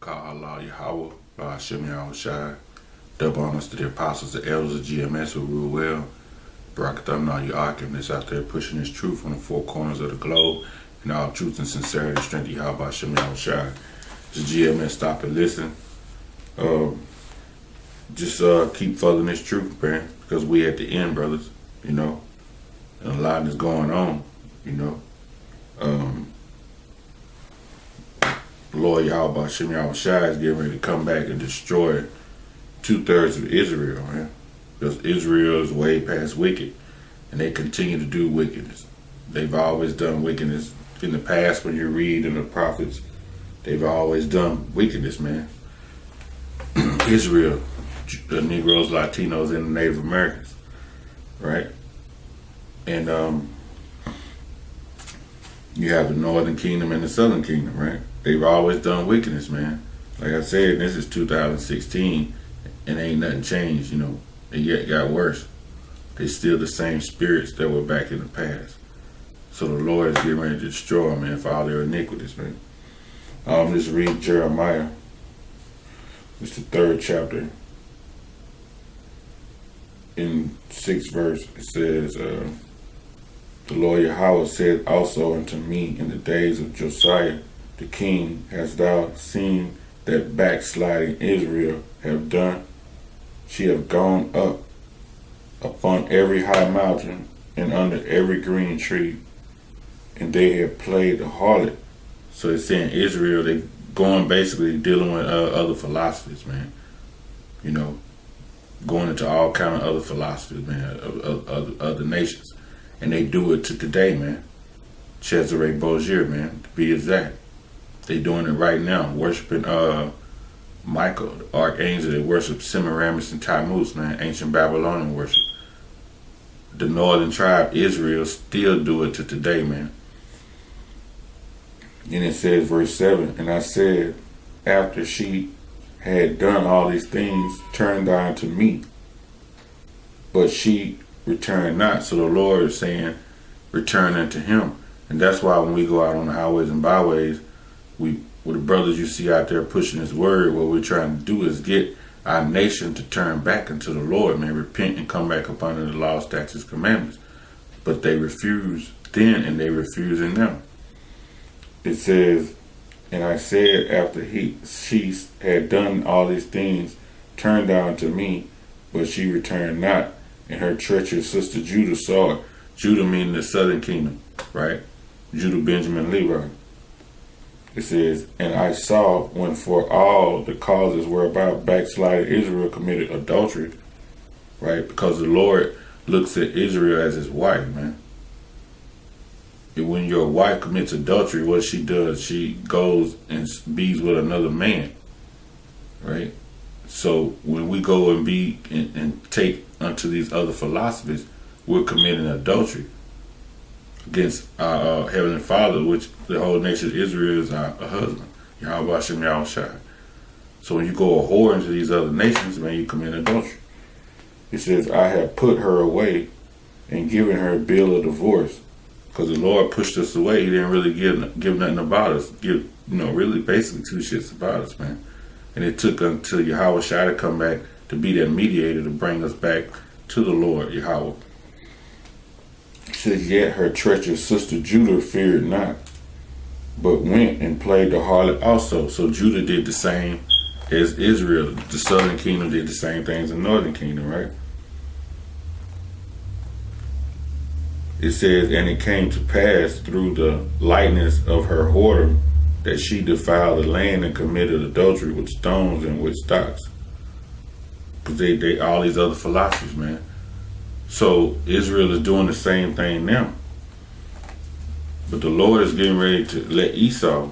Allah Yahweh, Hashem Yahushai. Double honors to the apostles, the elders of GMS who rule well. Barakatham you Akim that's out there pushing this truth on the four corners of the globe and all truth and sincerity, strength of Yahweh Hashem Yahushai. Just GMS, stop and listen. Just keep following this truth, man, because we at the end, brothers, and a lot is going on, Lord Yahweh Hashem Yahushai is getting ready to come back and destroy 2/3 of Israel, man. Because Israel is way past wicked, and they continue to do wickedness. They've always done wickedness. In the past, when you read in the prophets, they've always done wickedness, man. Israel, the Negroes, Latinos, and the Native Americans, right? And you have the Northern Kingdom and the Southern Kingdom, right? They've always done wickedness, man. Like I said, this is 2016, and ain't nothing changed, It yet got worse. They still the same spirits that were back in the past. So the Lord is getting ready to destroy them, man, for all their iniquities, man. Let's read Jeremiah. It's the 3rd chapter. In 6th verse, it says, the Lord Yahweh said also unto me in the days of Josiah the king, hast thou seen that backsliding Israel have done? She have gone up upon every high mountain and under every green tree, and they have played the harlot. So it's saying Israel, they going basically dealing with other philosophies, man. Going into all kind of other philosophies, man, of other nations. And they do it to today, man. Cesare Borgia, man, to be exact. They doing it right now, worshiping Michael, the archangel. They worship Semiramis and Tammuz, man, ancient Babylonian worship. The northern tribe, Israel, still do it to today, man. And it says, verse 7, and I said, after she had done all these things, turn thou unto me. But she returned not. So the Lord is saying, return unto him. And that's why when we go out on the highways and byways, with the brothers you see out there pushing his word, what we're trying to do is get our nation to turn back unto the Lord, man, repent and come back up under the law, statutes, commandments. But they refuse then, and they refuse in them. It says, and I said after she had done all these things, turn down to me, but she returned not, and her treacherous sister Judah saw it. Judah meaning the southern kingdom, right? Judah, Benjamin, Levi. It says, and I saw when for all the causes whereby backsliding Israel committed adultery, right? Because the Lord looks at Israel as his wife, man. And when your wife commits adultery, what she does, she goes and bees with another man, right? So when we go and be and take unto these other philosophies, we're committing adultery against our Heavenly Father, which the whole nation of Israel is our husband, Yahweh Hashem Yahushai. So when you go a whore into these other nations, man, you commit adultery. It says, I have put her away and given her a bill of divorce. Because the Lord pushed us away. He didn't really give nothing about us. Really basically 2 shits about us, man. And it took until Yahweh Shai to come back to be that mediator to bring us back to the Lord, Yahweh. It says, yet her treacherous sister Judah feared not, but went and played the harlot also. So Judah did the same as Israel. The southern kingdom did the same things as the northern kingdom, right? It says, and it came to pass through the lightness of her whoredom that she defiled the land and committed adultery with stones and with stocks. Because they all these other philosophies, man. So Israel is doing the same thing now. But the Lord is getting ready to let Esau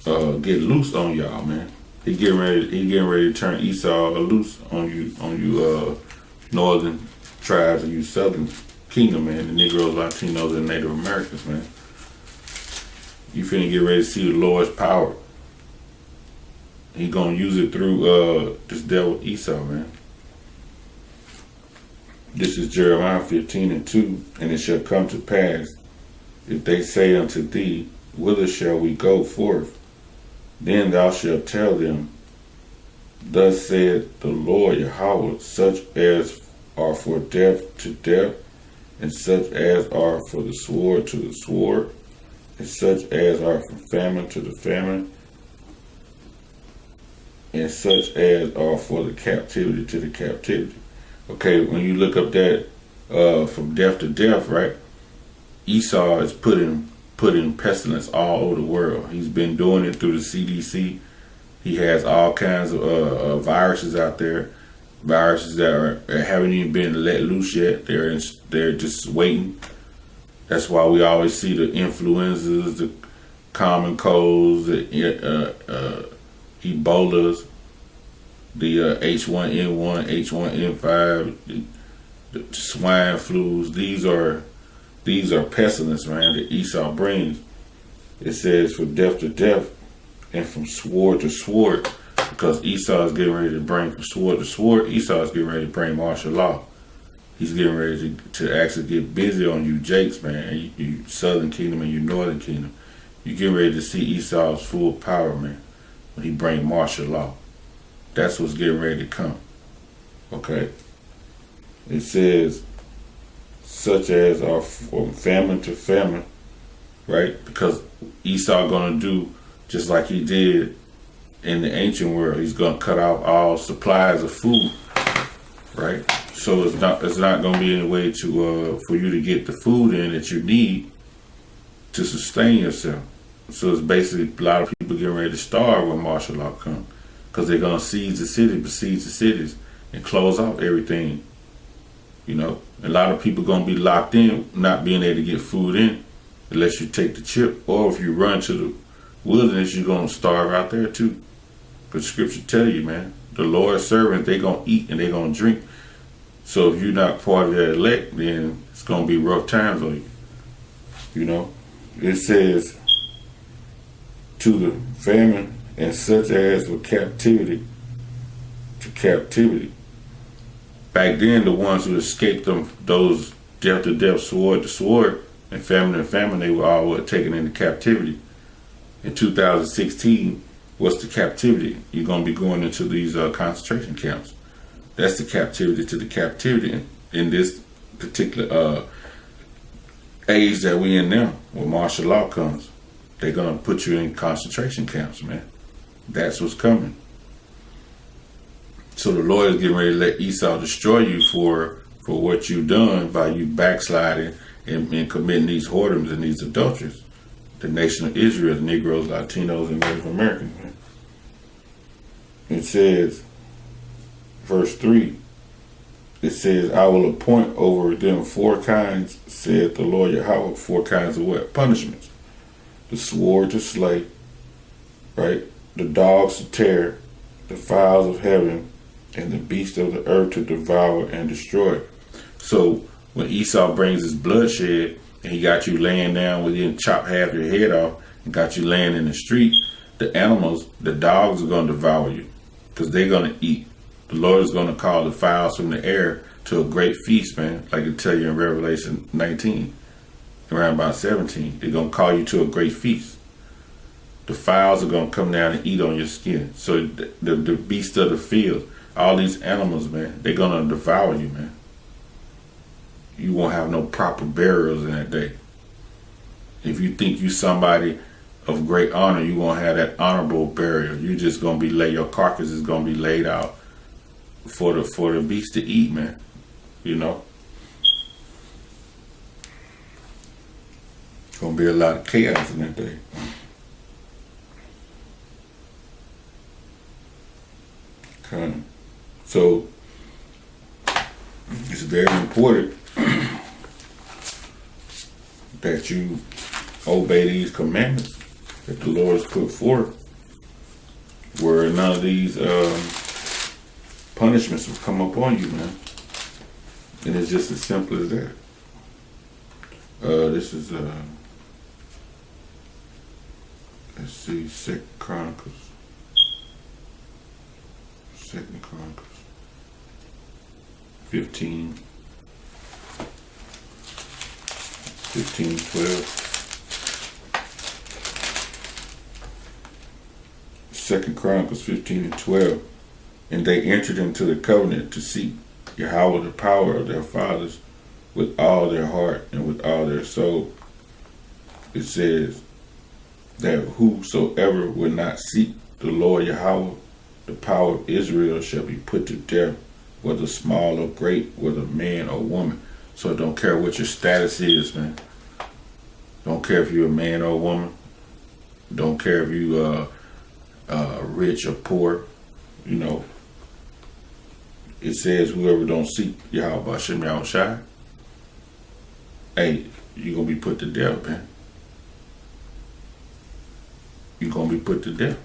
get loose on y'all, man. He getting ready to turn Esau loose on you northern tribes and you southern kingdom, man, the Negroes, Latinos, and Native Americans, man. You finna get ready to see the Lord's power. He gonna use it through this devil Esau, man. This is Jeremiah 15:2, and it shall come to pass, if they say unto thee, whither shall we go forth? Then thou shalt tell them, Thus saith the Lord Yahweh, such as are for death to death, and such as are for the sword to the sword, and such as are from famine to the famine, and such as are for the captivity to the captivity. Okay, when you look up that from death to death, right? Esau is putting pestilence all over the world. He's been doing it through the CDC. He has all kinds of viruses out there, viruses that haven't even been let loose yet. They're just waiting. That's why we always see the influenzas, the common colds, the Ebolas, the H1N1, H1N5, the swine flus. These are pestilence, man, that Esau brings. It says from death to death and from sword to sword, because Esau is getting ready to bring from sword to sword. Esau is getting ready to bring martial law. He's getting ready to actually get busy on you Jakes, man, you Southern Kingdom and you Northern Kingdom. You're getting ready to see Esau's full power, man, when he bring martial law. That's what's getting ready to come. Okay? It says, such as are from famine to famine, right? Because Esau gonna do just like he did in the ancient world. He's gonna cut off all supplies of food, right? So it's not gonna be any way to for you to get the food in that you need to sustain yourself. So it's basically a lot of people getting ready to starve when martial law comes, because they're gonna besiege the cities, and close off everything. You know, a lot of people gonna be locked in, not being able to get food in, unless you take the chip, or if you run to the wilderness, you're gonna starve out there too. But Scripture tell you, man, the Lord's servants, they gonna eat and they gonna drink. So if you're not part of that elect, then it's gonna be rough times on you. You know, it says to the famine and such as for captivity to captivity. Back then, the ones who escaped them, those death to death, sword to sword, and famine, they were all taken into captivity. In 2016, what's the captivity? You're going to be going into these concentration camps. That's the captivity to the captivity in this particular age that we in now, when martial law comes. They're going to put you in concentration camps, man. That's what's coming. So the Lord is getting ready to let Esau destroy you for what you've done by you backsliding and committing these whoredoms and these adulteries. The nation of Israel, Negroes, Latinos, and Native Americans, man. It says, verse 3, it says, I will appoint over them 4 kinds, said the Lord Yahweh. 4 kinds of what? Punishments. The sword to slay, right? The dogs to tear, the fowls of heaven, and the beasts of the earth to devour and destroy. So when Esau brings his bloodshed and he got you laying down where he didn't chop half your head off and got you laying in the street, the animals, the dogs are going to devour you because they're going to eat. The Lord is going to call the fowls from the air to a great feast, man, like it tell you in Revelation 19, around about 17. They're going to call you to a great feast. The fowls are going to come down and eat on your skin. So the beasts of the field, all these animals, man, they're going to devour you, man. You won't have no proper burials in that day. If you think you somebody of great honor, you won't have that honorable burial. You just going to be your carcass is going to be laid out for the beast to eat, man. You know? It's going to be a lot of chaos in that day. Okay. So it's very important that you obey these commandments that the Lord has put forth, where none of these punishments will come upon you, man. And it's just as simple as that. This is let's see, 2nd Chronicles 15, 12. Second Chronicles 15:12. And they entered into the covenant to seek Yahweh, the power of their fathers, with all their heart and with all their soul. It says that whosoever will not seek the Lord Yahweh, the power of Israel, shall be put to death, whether small or great, whether man or woman. So it don't care what your status is, man. Don't care if you're a man or a woman. Don't care if you rich or poor. You know, it says whoever don't seek Yahweh Hashem Yahushai, hey, you're going to be put to death, man. You're going to be put to death.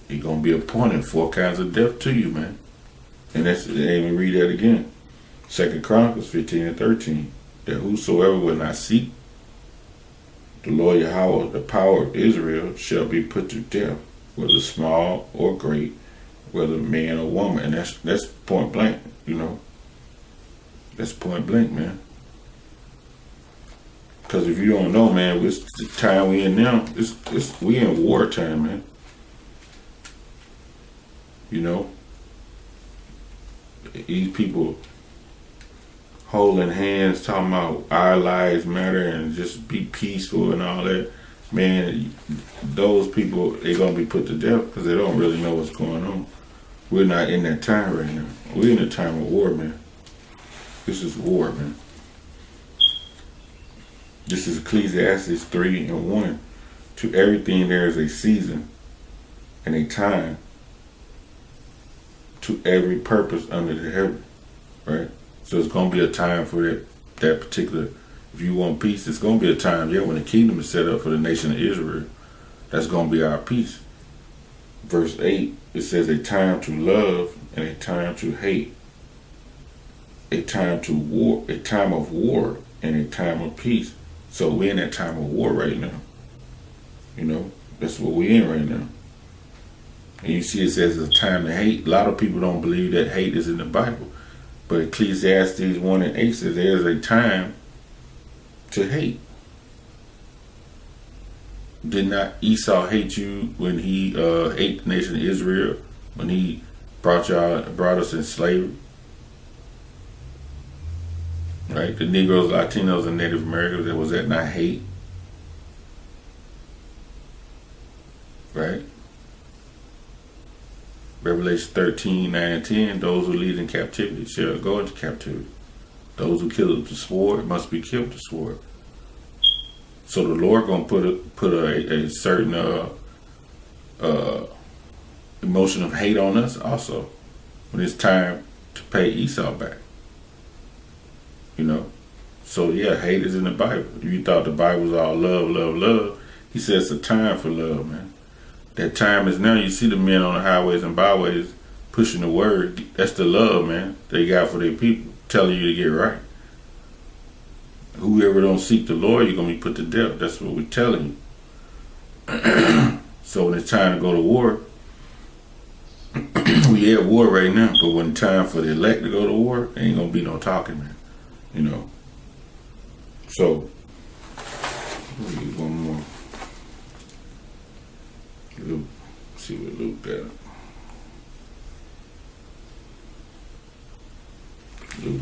You're going to be appointed 4 kinds of death to you, man. And let me read that again. 2 Chronicles 15:13. That whosoever will not seek the Lord Yahweh, the power of Israel, shall be put to death, whether small or great, whether man or woman. And that's point blank, you know. That's point blank, man. Because if you don't know, man, it's the time we in now. We in wartime, man. You know, these people holding hands, talking about our lives matter and just be peaceful and all that. Man, those people, they're going to be put to death because they don't really know what's going on. We're not in that time right now. We're in a time of war, man. This is war, man. This is Ecclesiastes 3:1. To everything there is a season and a time, to every purpose under the heaven, right? So it's going to be a time for that particular, if you want peace, it's going to be a time, when the kingdom is set up for the nation of Israel. That's going to be our peace. Verse 8, it says a time to love and a time to hate, a time to war, a time of war and a time of peace. So we're in that time of war right now. You know, that's what we're in right now. And you see it says it's a time to hate. A lot of people don't believe that hate is in the Bible. But Ecclesiastes 1:8 says there's a time to hate. Did not Esau hate you when he ate the nation of Israel, when he brought us in slavery? Right? The Negroes, Latinos, and Native Americans, was that not hate? Right? Revelation 13:9-10, those who lead in captivity shall go into captivity. Those who kill with the sword must be killed with the sword. So the Lord gonna put a certain emotion of hate on us also when it's time to pay Esau back. You know? So yeah, hate is in the Bible. If you thought the Bible was all love, love, love, he says it's a time for love, man. That time is now. You see the men on the highways and byways pushing the word. That's the love, man, they got for their people, telling you to get right. Whoever don't seek the Lord, you're going to be put to death. That's what we're telling you. So when it's time to go to war, we at war right now. But when it's time for the elect to go to war, ain't going to be no talking, man. You know. So, read one more. Luke. See what Luke got. Luke.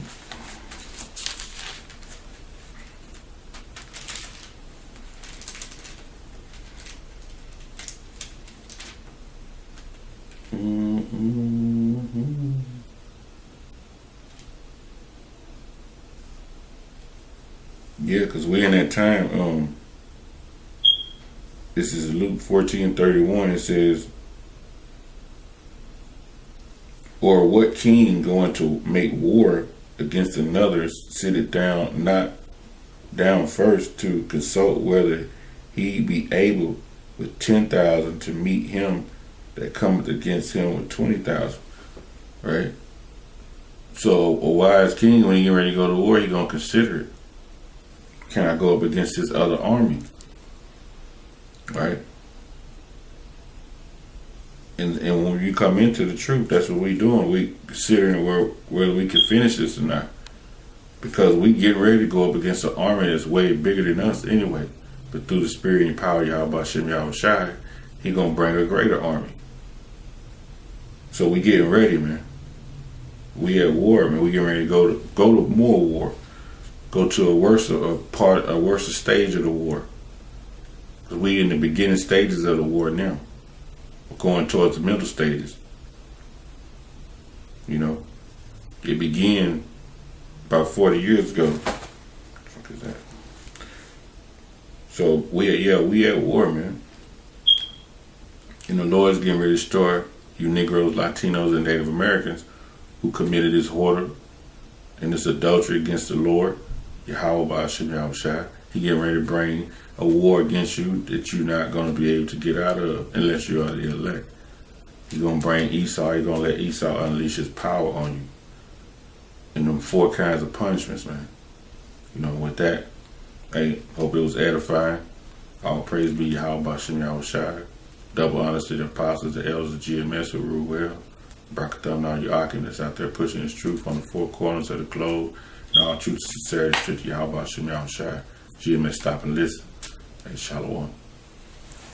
Yeah, because we're in that time. This is Luke 14:31. It says, or what king going to make war against another sitteth down not down first to consult whether he be able with 10,000 to meet him that cometh against him with 20,000, right? So a wise king, when he get ready to go to war, he gonna consider it. Can I go up against this other army, right? And when you come into the truth, that's what we doing. We considering whether we can finish this or not, because we getting ready to go up against an army that's way bigger than us anyway. But through the spirit and power of Yahweh Shem Yahushai, he gonna bring a greater army. So we getting ready, man. We at war, man. We getting ready to go to more war. Go to a worse stage of the war. Cause we in the beginning stages of the war now. We're going towards the middle stages. You know, it began about 40 years ago. What the fuck is that? So we at war, man. And the Lord's getting ready to destroy you Negroes, Latinos, and Native Americans who committed this order and this adultery against the Lord, Yahweh Shem Yahushai. He getting ready to bring a war against you that you're not going to be able to get out of unless you are the elect. He's going to bring Esau. He's going to let Esau unleash his power on you. And them 4 kinds of punishments, man. You know, with that, hey, hope it was edifying. All praise be Yahweh Shem Yahushai. Double honors to the apostles, the elders of GMS who rule well. Brakatham all you Akim that's out there pushing his truth on the 4 corners of the globe. And all truth, sincerity, to Yahweh Shem Yahushai. GMS, stop and listen. Hey, Shalom.